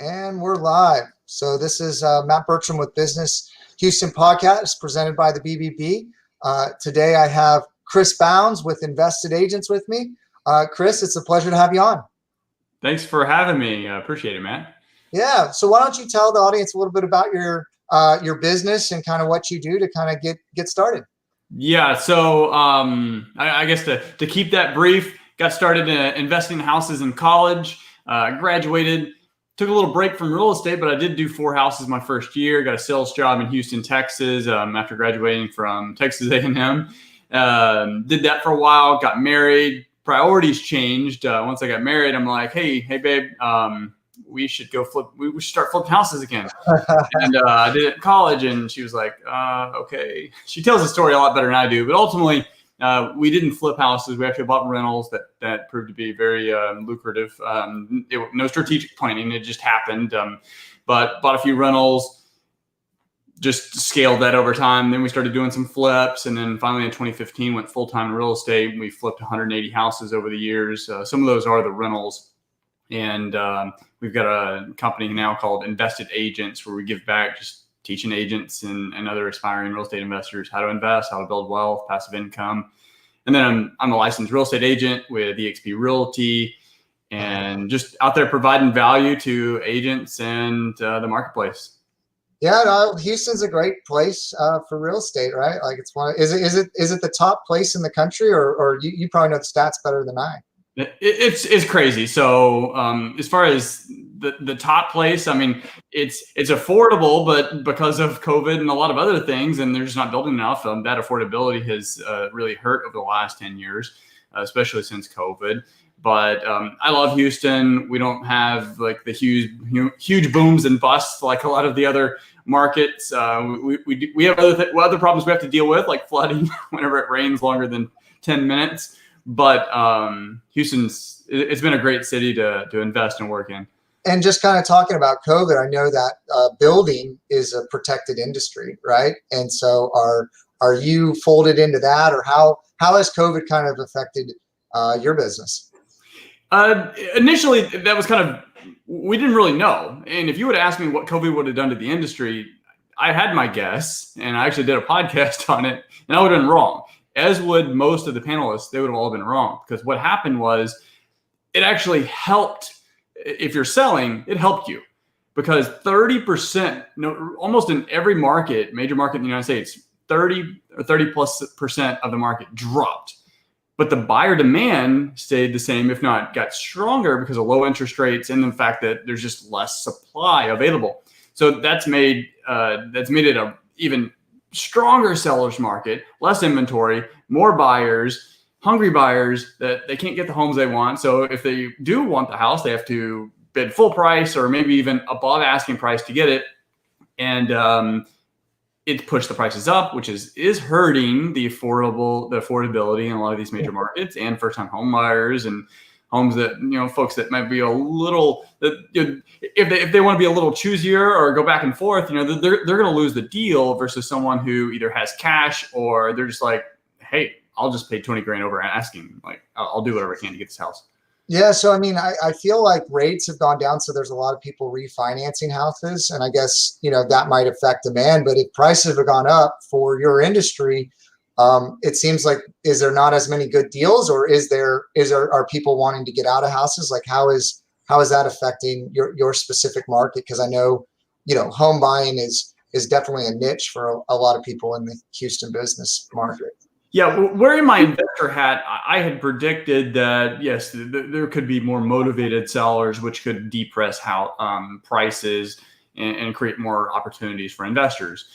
And we're live. So this is Matt Bertram with Business Houston Podcast presented by the BBB. Today I have Chris Bounds with Invested Agents with me. Chris, it's a pleasure to have you on. Thanks for having me. I appreciate it, Matt. Yeah. So why don't you tell the audience a little bit about your business and kind of what you do to kind of get started? Yeah. So I guess to keep that brief, got started investing in houses in college, graduated. Took a little break from real estate, but I did do 4 houses my first year. Got a sales job in Houston, Texas, after graduating from Texas A&M. Did that for a while, got married. Priorities changed. Once I got married, I'm like, hey, babe, we should go flip. We should start flipping houses again. And I did it in college, and she was like, okay. She tells the story a lot better than I do, but ultimately, we didn't flip houses. We actually bought rentals that proved to be very lucrative. No strategic planning. It just happened. But bought a few rentals, just scaled that over time. Then we started doing some flips. And then finally in 2015 went full-time in real estate. We flipped 180 houses over the years. Some of those are the rentals. And we've got a company now called Invested Agents where we give back, just teaching agents and other aspiring real estate investors how to invest, how to build wealth, passive income. And then I'm a licensed real estate agent with eXp Realty and just out there providing value to agents and the marketplace. Yeah, no, Houston's a great place for real estate, right? Like it's one. Is it the top place in the country, or you probably know the stats better than I? It's crazy. So as far as the top place, I mean, it's affordable, but because of COVID and a lot of other things, and they're just not building enough, that affordability has really hurt over the last 10 years, especially since COVID. But I love Houston. We don't have like the huge booms and busts like a lot of the other markets. We have other problems we have to deal with, like flooding whenever it rains longer than 10 minutes. But it's been a great city to invest and work in. And just kind of talking about COVID, I know that building is a protected industry, right? And so are you folded into that, or how has COVID kind of affected your business? Initially, that was we didn't really know. And if you would ask me what COVID would have done to the industry, I had my guess, and I actually did a podcast on it, and I would have been wrong. As would most of the panelists, they would have all been wrong, because what happened was it actually helped. If you're selling, it helped you, because 30%, almost in every major market in the United States, 30+ % of the market dropped. But the buyer demand stayed the same, if not got stronger, because of low interest rates and the fact that there's just less supply available. So that's made it a even stronger seller's market, less inventory, more buyers, hungry buyers that they can't get the homes they want. So if they do want the house, they have to bid full price or maybe even above asking price to get it. And it pushed the prices up, which is hurting the affordability in a lot of these major markets and first-time home buyers and homes that, folks that might be a little, if they want to be a little choosier or go back and forth, they're going to lose the deal versus someone who either has cash or they're just like, hey, I'll just pay 20 grand over asking. Like, I'll do whatever I can to get this house. Yeah. So, I mean, I feel like rates have gone down. So there's a lot of people refinancing houses. And I guess, that might affect demand. But if prices have gone up for your industry, it seems like, is there not as many good deals, or are people wanting to get out of houses? Like, how is that affecting your specific market? Because I know, home buying is definitely a niche for a lot of people in the Houston business market. Yeah, wearing my investor hat, I had predicted that, yes, there could be more motivated sellers, which could depress prices and create more opportunities for investors.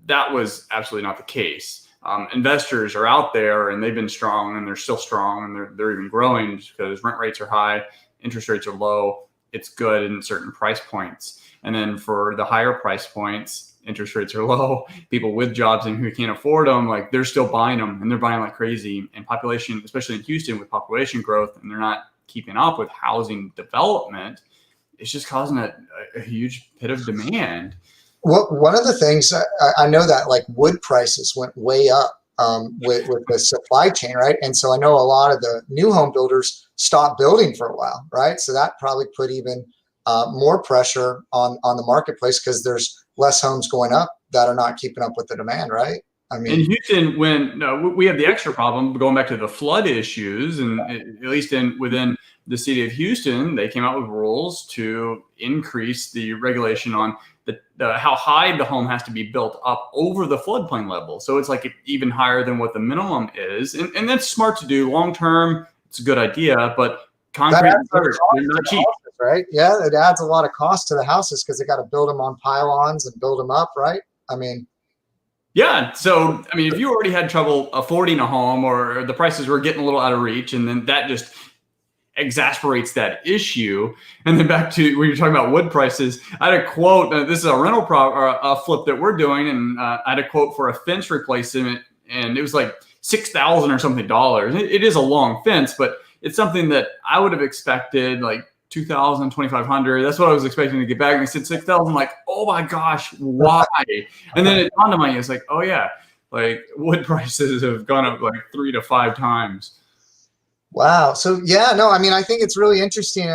That was absolutely not the case. Investors are out there, and they've been strong, and they're still strong, and they're even growing because rent rates are high, interest rates are low. It's good in certain price points. And then for the higher price points, interest rates are low, people with jobs and who can't afford them, like, they're still buying them, and they're buying like crazy. And population, especially in Houston with population growth, and they're not keeping up with housing development, it's just causing a huge pit of demand. Well, one of the things I know that, like, wood prices went way up with the supply chain, right? And so I know a lot of the new home builders stopped building for a while, right? So that probably put even more pressure on the marketplace because there's less homes going up that are not keeping up with the demand, right? I In mean, Houston, when we have the extra problem going back to the flood issues, and at least within the city of Houston, they came out with rules to increase the regulation on how high the home has to be built up over the floodplain level. So it's like even higher than what the minimum is, and that's smart to do long term. It's a good idea, but concrete and dirt, they're not cheap. Houses, right? Yeah, it adds a lot of cost to the houses because they got to build them on pylons and build them up, right? I mean, Yeah. So, I mean, if you already had trouble affording a home or the prices were getting a little out of reach, and then that just exasperates that issue. And then back to when you're talking about wood prices, I had a quote. This is a rental or a flip that we're doing, and I had a quote for a fence replacement, and it was like $6,000 or something dollars. It is a long fence, but it's something that I would have expected like 2,000, 2,500. That's what I was expecting to get back. And they said 6,000. Like, oh my gosh, why? And then it dawned on me, it's like, oh yeah, like wood prices have gone up like 3 to 5 times. wow. So yeah, no, I mean, I think it's really interesting.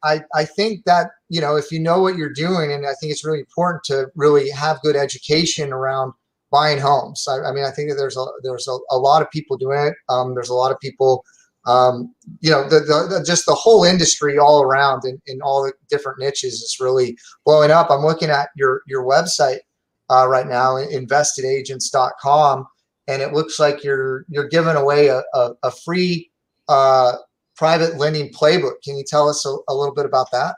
I think that, you know, if you know what you're doing, and I think it's really important to really have good education around buying homes. I mean, I think that there's a lot of people doing it. There's a lot of people, you know, just the whole industry all around in all the different niches is really blowing up. I'm looking at your website right now, investedagents.com, and it looks like you're giving away a free private lending playbook. Can you tell us a little bit about that?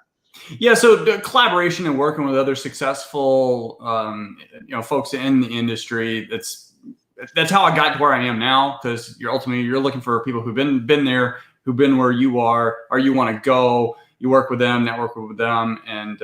Yeah, so the collaboration and working with other successful, you know, folks in the industry. That's how I got to where I am now. Because you're looking for people who've been there, who've been where you are, or you want to go. You work with them, network with them, and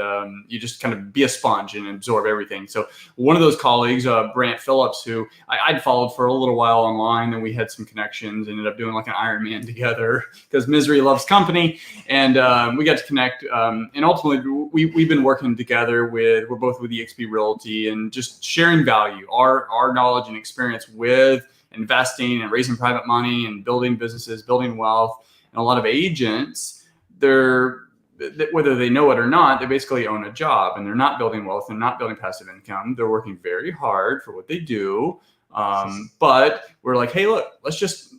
you just kind of be a sponge and absorb everything. So one of those colleagues, Brant Phillips, who I'd followed for a little while online, and we had some connections, ended up doing like an Ironman together because misery loves company. And we got to connect. And ultimately, we've been working together we're both with eXp Realty and just sharing value, our knowledge and experience with investing and raising private money and building businesses, building wealth. And a lot of agents, whether they know it or not, they basically own a job and they're not building wealth. They're not building passive income. They're working very hard for what they do. But we're like, hey, look, let's just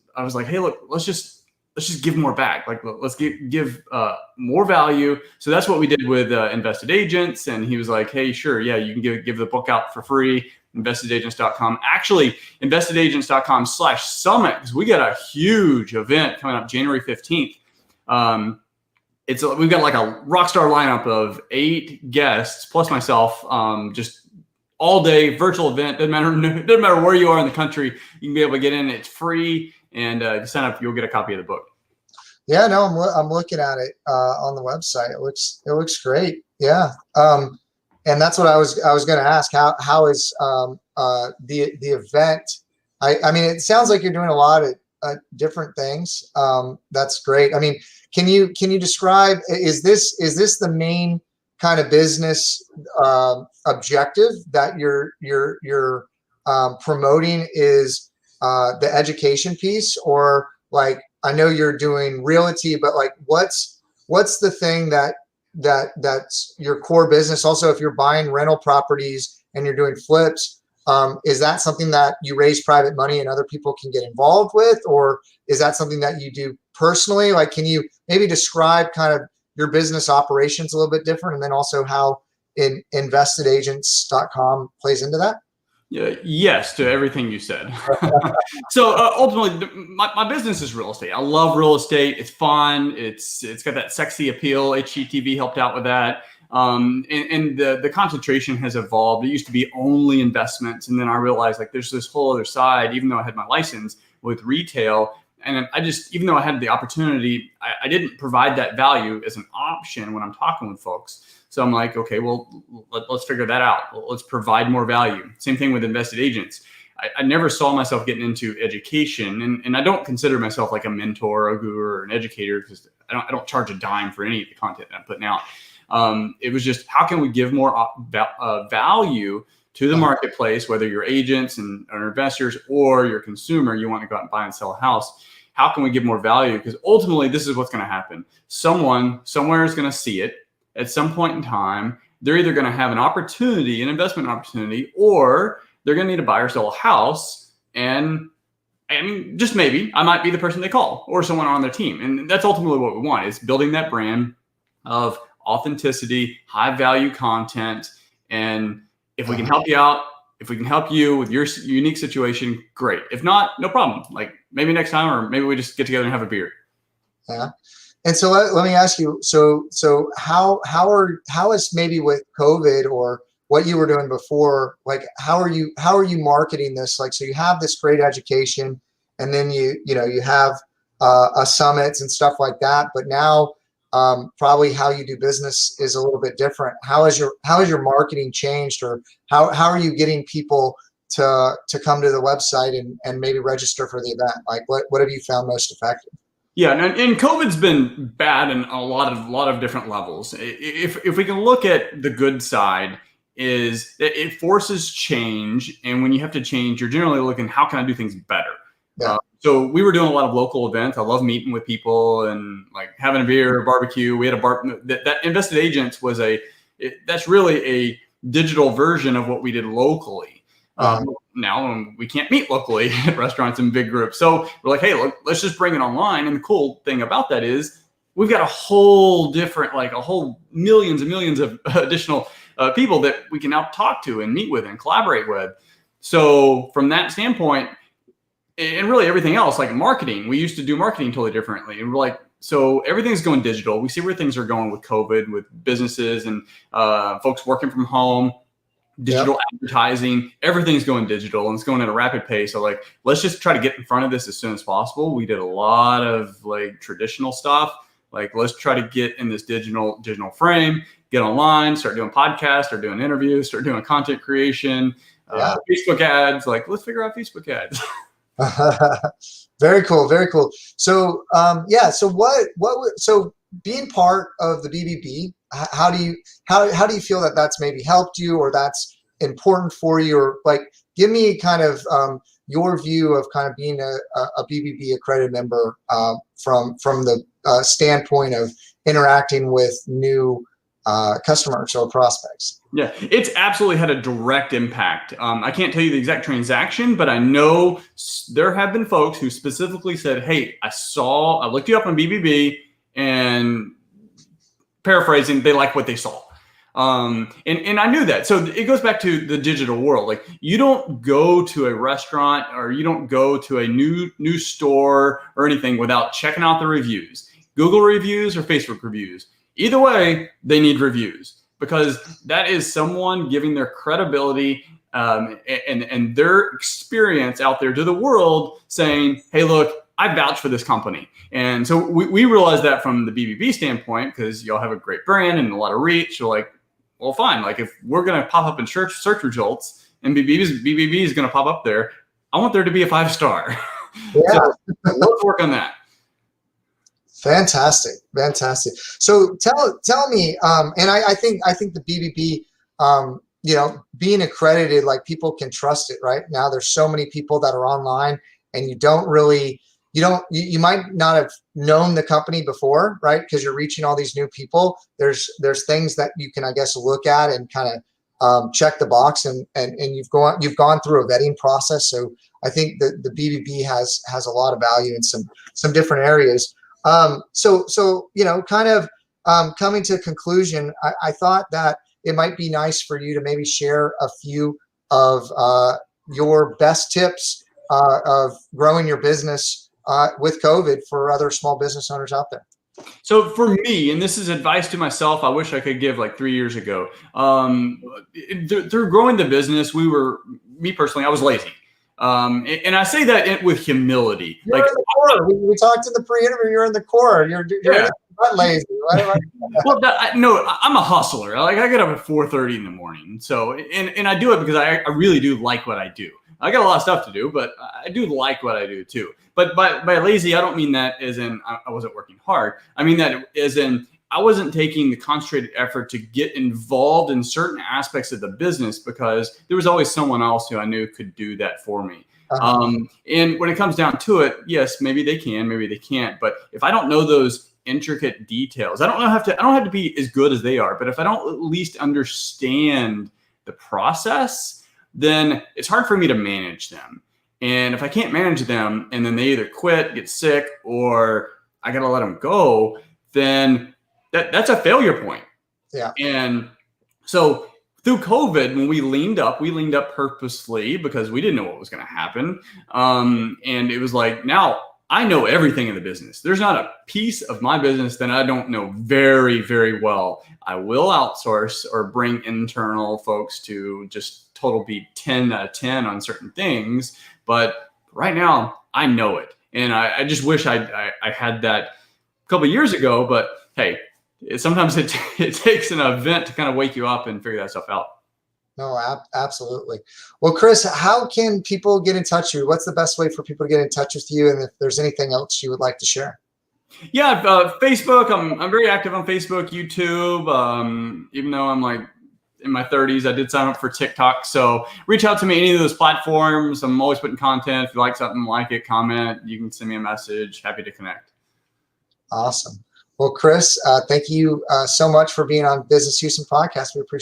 give more back. Like, let's give more value. So that's what we did with Invested Agents. And he was like, hey, sure. Yeah, you can give the book out for free. Investedagents.com. Actually, investedagents.com/summit, because we got a huge event coming up January 15th. We've got like a rock star lineup of 8 guests plus myself, just all day virtual event. Doesn't matter where you are in the country, you can be able to get in. It's free, and if you sign up, you'll get a copy of the book. Yeah, no, I'm looking at it on the website. It looks great. Yeah, and that's what I was going to ask. How is the event? I mean, it sounds like you're doing a lot of different things. That's great. I mean, can you describe, is this the main kind of business objective that you're promoting, is the education piece? Or like, I know you're doing realty, but like what's the thing that's your core business? Also, if you're buying rental properties and you're doing flips, is that something that you raise private money and other people can get involved with? Or is that something that you do personally? Like, can you maybe describe kind of your business operations a little bit different, and then also how investedagents.com plays into that? Yeah, yes to everything you said. So ultimately, my business is real estate. I love real estate. It's fun. It's got that sexy appeal. HGTV helped out with that. And the concentration has evolved. It used to be only investments. And then I realized like there's this whole other side, even though I had my license with retail. And even though I had the opportunity, I didn't provide that value as an option when I'm talking with folks. So I'm like, okay, well, let's figure that out. Let's provide more value. Same thing with Invested Agents. I never saw myself getting into education, and I don't consider myself like a mentor, a guru, or an educator, because I don't charge a dime for any of the content that I'm putting out. It was just, how can we give more value to the marketplace, whether you're agents or investors or you're a consumer, you want to go out and buy and sell a house. How can we give more value? Because ultimately, this is what's going to happen. Someone somewhere is going to see it. at some point in time, they're either going to have an opportunity, an investment opportunity, or they're going to need to buy or sell a house. And I mean, just maybe I might be the person they call or someone on their team. And that's ultimately what we want, is building that brand of authenticity, high value content. And if we can help you out, if we can help you with your unique situation, great. If not, no problem. Like maybe next time, or maybe we just get together and have a beer. Yeah. And so let me ask you, so how is maybe with COVID or what you were doing before, like how are you marketing this? Like, so you have this great education, and then you have a summits and stuff like that, but now probably how you do business is a little bit different. How has your marketing changed, or how are you getting people to come to the website and maybe register for the event? Like what have you found most effective? Yeah, and COVID's been bad in a lot of different levels. If we can look at the good side, is that it forces change, and when you have to change, you're generally looking, how can I do things better? Yeah. So we were doing a lot of local events. I love meeting with people and like having a beer, barbecue. We had a bar that Invested Agents was that's really a digital version of what we did locally. Now we can't meet locally at restaurants in big groups. So we're like, hey, look, let's just bring it online. And the cool thing about that is we've got a whole different, like a whole millions and millions of additional people that we can now talk to and meet with and collaborate with. So from that standpoint, and really everything else, like marketing, we used to do marketing totally differently. And we're like, so everything's going digital. We see where things are going with COVID, with businesses and folks working from home. Digital advertising, everything's going digital, and it's going at a rapid pace. So like, let's just try to get in front of this as soon as possible. We did a lot of like traditional stuff. Like, let's try to get in this digital frame, get online, start doing podcasts, start doing interviews, start doing content creation, Facebook ads. Like, let's figure out Facebook ads. Very cool. Very cool. So, so being part of the BBB, how do you feel that that's maybe helped you, or that's important for you, or like, give me kind of your view of kind of being a BBB accredited member from the standpoint of interacting with new customers or prospects. Yeah, it's absolutely had a direct impact. I can't tell you the exact transaction, but I know there have been folks who specifically said, hey, I looked you up on BBB, and paraphrasing, they like what they saw. And I knew that. So it goes back to the digital world. Like, you don't go to a restaurant, or you don't go to a new store or anything without checking out the reviews, Google reviews or Facebook reviews. Either way, they need reviews, because that is someone giving their credibility and their experience out there to the world, saying, hey, look, I vouch for this company. And so we realized that from the BBB standpoint, because y'all have a great brand and a lot of reach. You're like, well, fine. Like, if we're going to pop up in search results and BBB is going to pop up there, I want there to be a 5-star. Yeah. So let's work on that. Fantastic. So tell me, and I think the BBB, being accredited, like, people can trust it right now. There's so many people that are online, and you might not have known the company before, right? Because you're reaching all these new people. There's things that you can, I guess, look at and kind of check the box, and you've gone through a vetting process. So I think that the BBB has a lot of value in some different areas. So kind of coming to a conclusion, I thought that it might be nice for you to maybe share a few of your best tips of growing your business with COVID for other small business owners out there. So for me, and this is advice to myself, I wish I could give like 3 years ago. Through growing the business, me personally, I was lazy. And I say that with humility. You're in the core. We talked in the pre-interview. You're in the core. You're not lazy. Well, no, I'm a hustler. Like, I get up at 4:30 in the morning. So, and I do it because I really do like what I do. I got a lot of stuff to do, but I do like what I do too. But by lazy, I don't mean that as in I wasn't working hard. I mean that as in I wasn't taking the concentrated effort to get involved in certain aspects of the business, because there was always someone else who I knew could do that for me. And when it comes down to it, yes, maybe they can, maybe they can't. But if I don't know those intricate details. I don't have to be as good as they are, but if I don't at least understand the process, then it's hard for me to manage them. And if I can't manage them and then they either quit, get sick, or I got to let them go, then that's a failure point. Yeah. And so through COVID, when we leaned up purposely because we didn't know what was going to happen. And it was like, now I know everything in the business. There's not a piece of my business that I don't know very, very well. I will outsource or bring internal folks to just total be 10 out of 10 on certain things. But right now I know it. And I just wish I had that a couple of years ago, but hey, sometimes it takes an event to kind of wake you up and figure that stuff out. No, absolutely. Well, Chris, how can people get in touch with you? What's the best way for people to get in touch with you? And if there's anything else you would like to share? Yeah, Facebook. I'm very active on Facebook, YouTube. Even though I'm like in my 30s, I did sign up for TikTok. So reach out to me any of those platforms. I'm always putting content. If you like something, like it, comment. You can send me a message. Happy to connect. Awesome. Well, Chris, thank you so much for being on Business Houston podcast. We appreciate it.